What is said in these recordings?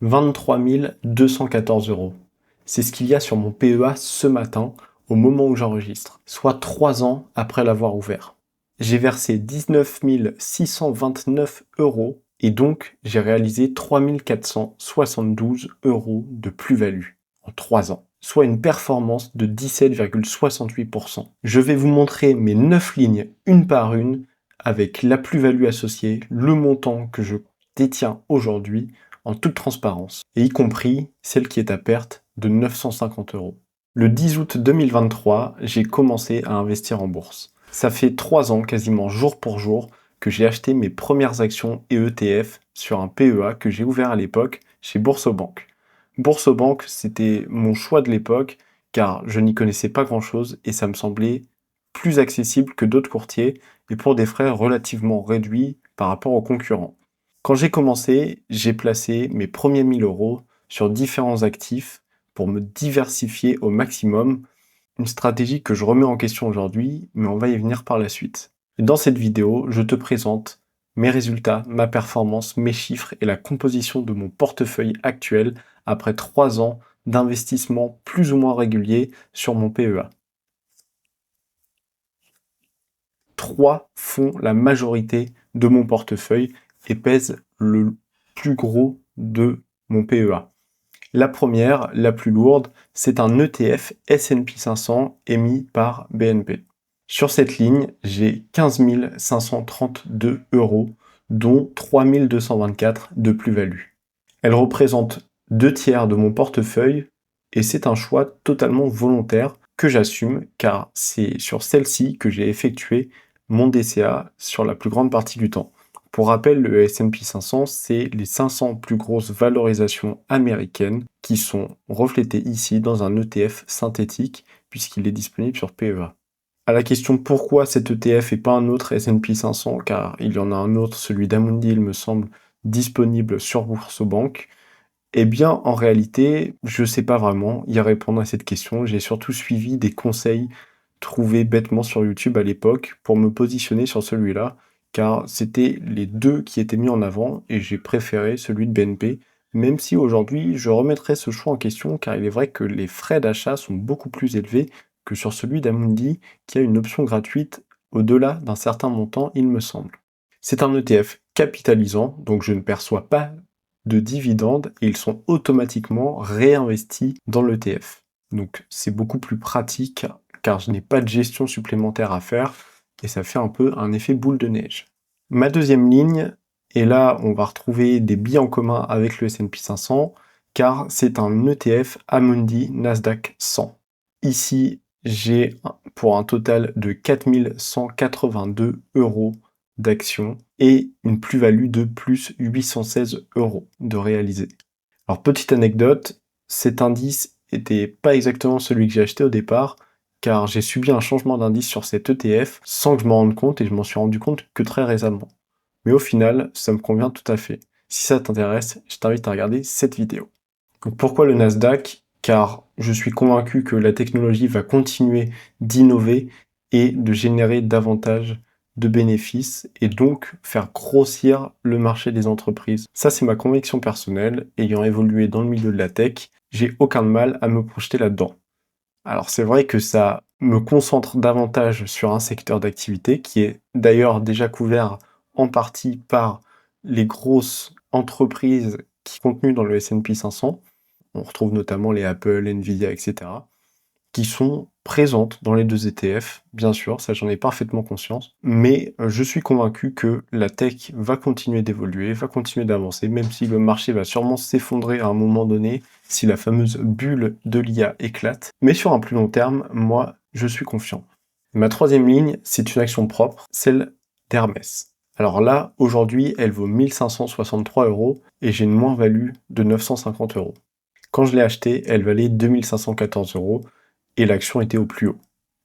23 214 euros. C'est ce qu'il y a sur mon PEA ce matin, au moment où j'enregistre, soit 3 ans après l'avoir ouvert. J'ai versé 19 629 euros et donc j'ai réalisé 3 472 euros de plus-value en 3 ans, soit une performance de 17,68%. Je vais vous montrer mes 9 lignes une par une avec la plus-value associée, le montant que je détiens aujourd'hui en toute transparence, et y compris celle qui est à perte de 950 euros. Le 10 août 2023, j'ai commencé à investir en bourse. Ça fait 3 ans, quasiment jour pour jour, que j'ai acheté mes premières actions et ETF sur un PEA que j'ai ouvert à l'époque chez Boursobank. Boursobank, c'était mon choix de l'époque, car je n'y connaissais pas grand-chose et ça me semblait plus accessible que d'autres courtiers et pour des frais relativement réduits par rapport aux concurrents. Quand j'ai commencé, j'ai placé mes premiers 1000 euros sur différents actifs pour me diversifier au maximum, une stratégie que je remets en question aujourd'hui, mais on va y venir par la suite. Et dans cette vidéo, je te présente mes résultats, ma performance, mes chiffres et la composition de mon portefeuille actuel après 3 ans d'investissement plus ou moins régulier sur mon PEA. 3 font la majorité de mon portefeuille et pèsent le plus gros de mon PEA. La première, la plus lourde, c'est un ETF S&P 500 émis par BNP. Sur cette ligne, j'ai 15 532 euros, dont 3 224 de plus-value. Elle représente 2 tiers de mon portefeuille et c'est un choix totalement volontaire que j'assume car c'est sur celle-ci que j'ai effectué mon DCA sur la plus grande partie du temps. Pour rappel, le S&P 500, c'est les 500 plus grosses valorisations américaines qui sont reflétées ici dans un ETF synthétique puisqu'il est disponible sur PEA. À la question pourquoi cet ETF et pas un autre S&P 500, car il y en a un autre, celui d'Amundi, il me semble, disponible sur Boursobank, eh bien, en réalité, je sais pas vraiment y répondre à cette question. J'ai surtout suivi des conseils trouvés bêtement sur YouTube à l'époque pour me positionner sur celui-là, car c'était les deux qui étaient mis en avant et j'ai préféré celui de BNP, même si aujourd'hui je remettrai ce choix en question, car il est vrai que les frais d'achat sont beaucoup plus élevés que sur celui d'Amundi, qui a une option gratuite au-delà d'un certain montant, il me semble. C'est un ETF capitalisant, donc je ne perçois pas de dividendes et ils sont automatiquement réinvestis dans l'ETF. Donc c'est beaucoup plus pratique car je n'ai pas de gestion supplémentaire à faire et ça fait un peu un effet boule de neige. Ma deuxième ligne, et là on va retrouver des billes en commun avec le S&P 500 car c'est un ETF Amundi Nasdaq 100. Ici j'ai pour un total de 4 182 euros d'actions et une plus-value de plus 816 euros de réalisé. Alors petite anecdote, cet indice était pas exactement celui que j'ai acheté au départ, car j'ai subi un changement d'indice sur cet ETF sans que je m'en rende compte et je m'en suis rendu compte que très récemment. Mais au final, ça me convient tout à fait. Si ça t'intéresse, je t'invite à regarder cette vidéo. Donc pourquoi le Nasdaq? Car je suis convaincu que la technologie va continuer d'innover et de générer davantage de bénéfices et donc faire grossir le marché des entreprises. Ça, c'est ma conviction personnelle. Ayant évolué dans le milieu de la tech, j'ai aucun mal à me projeter là-dedans. Alors c'est vrai que ça me concentre davantage sur un secteur d'activité qui est d'ailleurs déjà couvert en partie par les grosses entreprises qui sont contenues dans le S&P 500. On retrouve notamment les Apple, Nvidia, etc., qui sont présentes dans les deux ETF, bien sûr, ça j'en ai parfaitement conscience, mais je suis convaincu que la tech va continuer d'évoluer, va continuer d'avancer, même si le marché va sûrement s'effondrer à un moment donné, si la fameuse bulle de l'IA éclate. Mais sur un plus long terme, moi, je suis confiant. Ma troisième ligne, c'est une action propre, celle d'Hermès. Alors là, aujourd'hui, elle vaut 1563 euros et j'ai une moins-value de 950 euros. Quand je l'ai achetée, elle valait 2514 euros et l'action était au plus haut.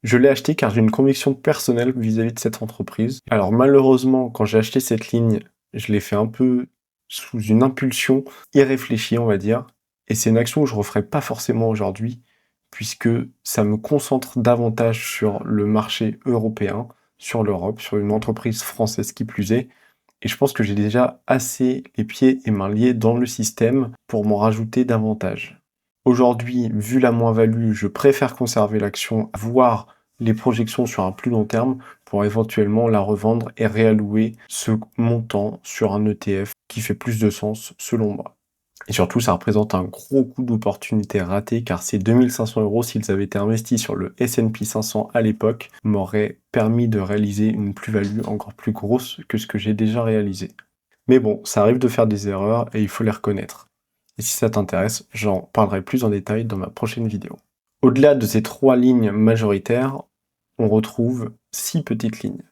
Je l'ai acheté car j'ai une conviction personnelle vis-à-vis de cette entreprise. Alors malheureusement, quand j'ai acheté cette ligne, je l'ai fait un peu sous une impulsion irréfléchie, on va dire. Et c'est une action que je ne referai pas forcément aujourd'hui, puisque ça me concentre davantage sur le marché européen, sur l'Europe, sur une entreprise française qui plus est. Et je pense que j'ai déjà assez les pieds et mains liés dans le système pour m'en rajouter davantage. Aujourd'hui, vu la moins-value, je préfère conserver l'action, voir les projections sur un plus long terme pour éventuellement la revendre et réallouer ce montant sur un ETF qui fait plus de sens selon moi. Et surtout, ça représente un gros coup d'opportunité raté car ces 2500 euros, s'ils avaient été investis sur le S&P 500 à l'époque, m'auraient permis de réaliser une plus-value encore plus grosse que ce que j'ai déjà réalisé. Mais bon, ça arrive de faire des erreurs et il faut les reconnaître. Et si ça t'intéresse, j'en parlerai plus en détail dans ma prochaine vidéo. Au-delà de ces 3 lignes majoritaires, on retrouve 6 petites lignes.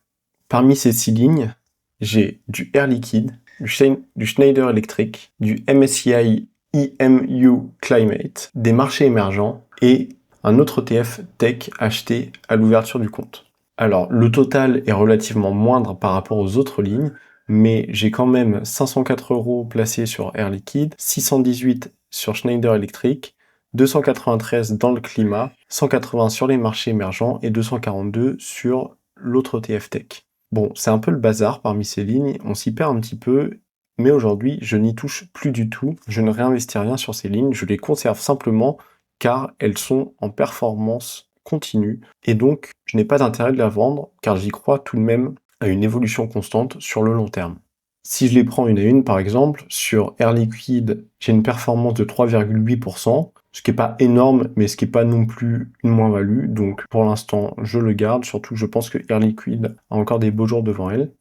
Parmi ces 6 lignes, j'ai du Air Liquide, du Schneider Electric, du MSCI EMU Climate, des marchés émergents et un autre ETF Tech acheté à l'ouverture du compte. Alors, le total est relativement moindre par rapport aux autres lignes, mais j'ai quand même 504 euros placés sur Air Liquide, 618 sur Schneider Electric, 293 dans le climat, 180 sur les marchés émergents et 242 sur l'autre ETF Tech. Bon, c'est un peu le bazar parmi ces lignes, on s'y perd un petit peu, mais aujourd'hui, je n'y touche plus du tout, je ne réinvestis rien sur ces lignes, je les conserve simplement car elles sont en performance continue, et donc je n'ai pas d'intérêt de la vendre, car j'y crois tout de même à une évolution constante sur le long terme. Si je les prends une à une, par exemple, sur Air Liquide, j'ai une performance de 3,8%, ce qui n'est pas énorme, mais ce qui n'est pas non plus une moins-value, donc pour l'instant, je le garde, surtout que je pense que Air Liquide a encore des beaux jours devant elle.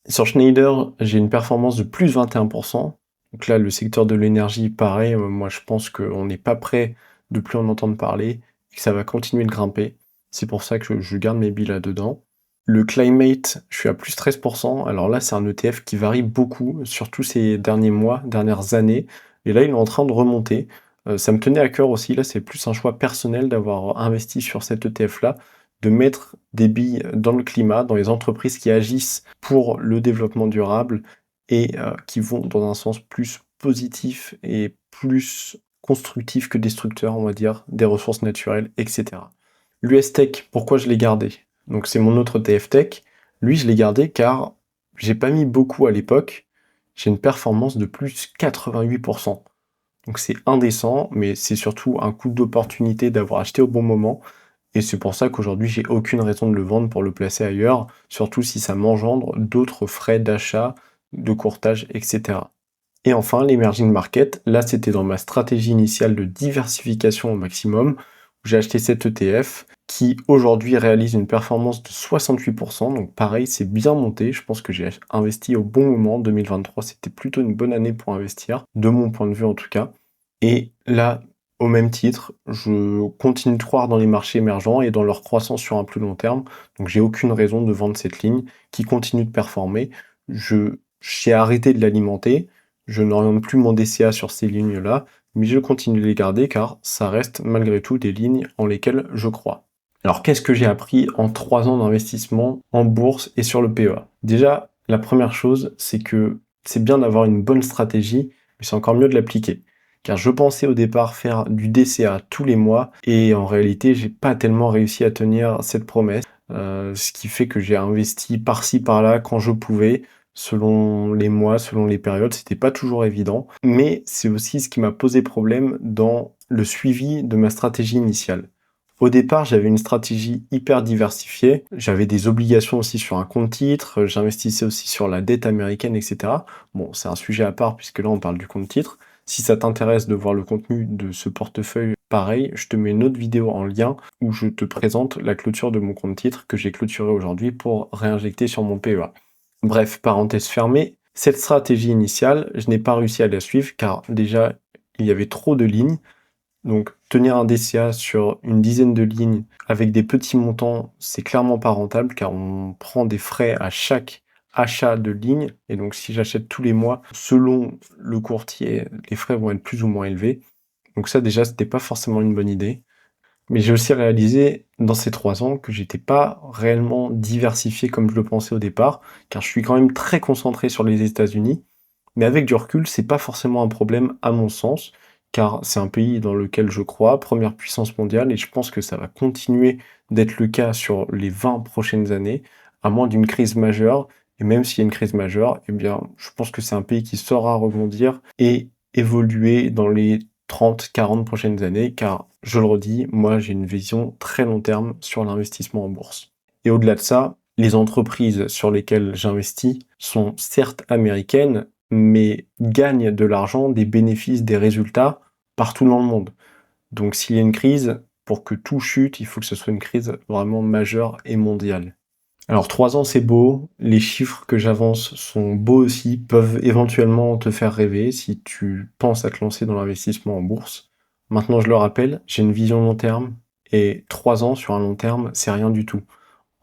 Sur Schneider, j'ai une performance de plus 21%, donc là, le secteur de l'énergie, pareil, moi je pense qu'on n'est pas prêt de plus en entendre parler, et que ça va continuer de grimper, c'est pour ça que je garde mes billes là-dedans. Le Climate, je suis à plus 13%. Alors là, c'est un ETF qui varie beaucoup, surtout ces derniers mois, dernières années. Et là, il est en train de remonter. Ça me tenait à cœur aussi. Là, c'est plus un choix personnel d'avoir investi sur cet ETF-là, de mettre des billes dans le climat, dans les entreprises qui agissent pour le développement durable et qui vont dans un sens plus positif et plus constructif que destructeur, on va dire, des ressources naturelles, etc. L'US Tech, pourquoi je l'ai gardé? Donc c'est mon autre TF Tech. Lui, je l'ai gardé car j'ai pas mis beaucoup à l'époque. J'ai une performance de plus 88%. Donc c'est indécent, mais c'est surtout un coup d'opportunité d'avoir acheté au bon moment. Et c'est pour ça qu'aujourd'hui, j'ai aucune raison de le vendre pour le placer ailleurs, surtout si ça m'engendre d'autres frais d'achat, de courtage, etc. Et enfin, l'emerging market, là c'était dans ma stratégie initiale de diversification au maximum, où j'ai acheté cet ETF qui aujourd'hui réalise une performance de 68%, donc pareil, c'est bien monté, je pense que j'ai investi au bon moment, 2023 c'était plutôt une bonne année pour investir, de mon point de vue en tout cas. Et là, au même titre, je continue de croire dans les marchés émergents et dans leur croissance sur un plus long terme, donc j'ai aucune raison de vendre cette ligne qui continue de performer. J'ai arrêté de l'alimenter, je n'oriente plus mon DCA sur ces lignes-là, mais je continue de les garder car ça reste malgré tout des lignes en lesquelles je crois. Alors qu'est-ce que j'ai appris en 3 ans d'investissement en bourse et sur le PEA? Déjà, la première chose, c'est que c'est bien d'avoir une bonne stratégie, mais c'est encore mieux de l'appliquer. Car je pensais au départ faire du DCA tous les mois, et en réalité, j'ai pas tellement réussi à tenir cette promesse, ce qui fait que j'ai investi par-ci par-là quand je pouvais, selon les mois, selon les périodes, c'était pas toujours évident, mais c'est aussi ce qui m'a posé problème dans le suivi de ma stratégie initiale. Au départ, j'avais une stratégie hyper diversifiée, j'avais des obligations aussi sur un compte titre, j'investissais aussi sur la dette américaine, etc. Bon, c'est un sujet à part puisque là on parle du compte titre. Si ça t'intéresse de voir le contenu de ce portefeuille, pareil, je te mets une autre vidéo en lien où je te présente la clôture de mon compte titre que j'ai clôturé aujourd'hui pour réinjecter sur mon PEA. Bref, parenthèse fermée, cette stratégie initiale, je n'ai pas réussi à la suivre car déjà, il y avait trop de lignes. Donc, tenir un DCA sur une dizaine de lignes avec des petits montants, c'est clairement pas rentable car on prend des frais à chaque achat de ligne. Et donc, si j'achète tous les mois, selon le courtier, les frais vont être plus ou moins élevés. Donc ça, déjà, c'était pas forcément une bonne idée. Mais j'ai aussi réalisé dans ces 3 ans que j'étais pas réellement diversifié comme je le pensais au départ, car je suis quand même très concentré sur les États-Unis. Mais avec du recul, c'est pas forcément un problème à mon sens, car c'est un pays dans lequel je crois, première puissance mondiale, et je pense que ça va continuer d'être le cas sur les 20 prochaines années, à moins d'une crise majeure, Et même s'il y a une crise majeure, eh bien, je pense que c'est un pays qui saura rebondir et évoluer dans les 30, 40 prochaines années, car, je le redis, moi j'ai une vision très long terme sur l'investissement en bourse. Et au-delà de ça, les entreprises sur lesquelles j'investis sont certes américaines, mais gagnent de l'argent, des bénéfices, des résultats partout dans le monde. Donc s'il y a une crise, pour que tout chute, il faut que ce soit une crise vraiment majeure et mondiale. Alors 3 ans c'est beau, les chiffres que j'avance sont beaux aussi, peuvent éventuellement te faire rêver si tu penses à te lancer dans l'investissement en bourse. Maintenant je le rappelle, j'ai une vision long terme, et 3 ans sur un long terme, c'est rien du tout.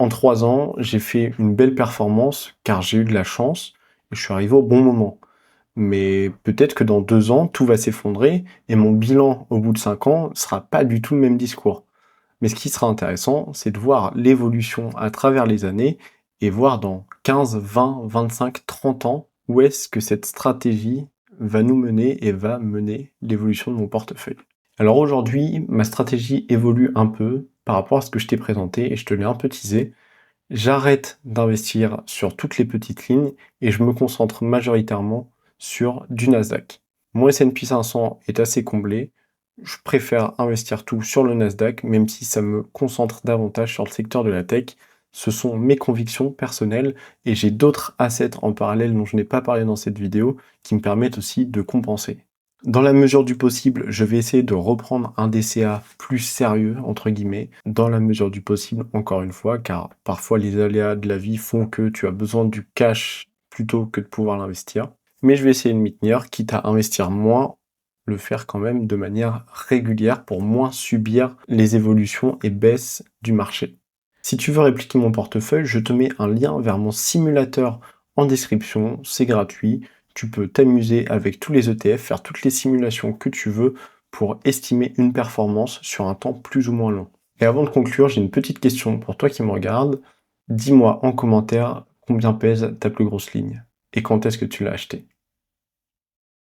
En 3 ans, j'ai fait une belle performance, car j'ai eu de la chance, et je suis arrivé au bon moment. Mais peut-être que dans 2 ans, tout va s'effondrer, et mon bilan au bout de 5 ans sera pas du tout le même discours. Mais ce qui sera intéressant, c'est de voir l'évolution à travers les années et voir dans 15, 20, 25, 30 ans où est-ce que cette stratégie va nous mener et va mener l'évolution de mon portefeuille. Alors aujourd'hui, ma stratégie évolue un peu par rapport à ce que je t'ai présenté et je te l'ai un peu teasé. J'arrête d'investir sur toutes les petites lignes et je me concentre majoritairement sur du Nasdaq. Mon S&P 500 est assez comblé. Je préfère investir tout sur le Nasdaq, même si ça me concentre davantage sur le secteur de la tech. Ce sont mes convictions personnelles et j'ai d'autres assets en parallèle dont je n'ai pas parlé dans cette vidéo qui me permettent aussi de compenser. Dans la mesure du possible, je vais essayer de reprendre un DCA plus sérieux, entre guillemets, dans la mesure du possible, encore une fois, car parfois les aléas de la vie font que tu as besoin du cash plutôt que de pouvoir l'investir. Mais je vais essayer de m'y tenir, quitte à investir moins, le faire quand même de manière régulière pour moins subir les évolutions et baisses du marché. Si tu veux répliquer mon portefeuille, je te mets un lien vers mon simulateur en description, c'est gratuit. Tu peux t'amuser avec tous les ETF, faire toutes les simulations que tu veux pour estimer une performance sur un temps plus ou moins long. Et avant de conclure, j'ai une petite question pour toi qui me regarde. Dis-moi en commentaire combien pèse ta plus grosse ligne et quand est-ce que tu l'as acheté.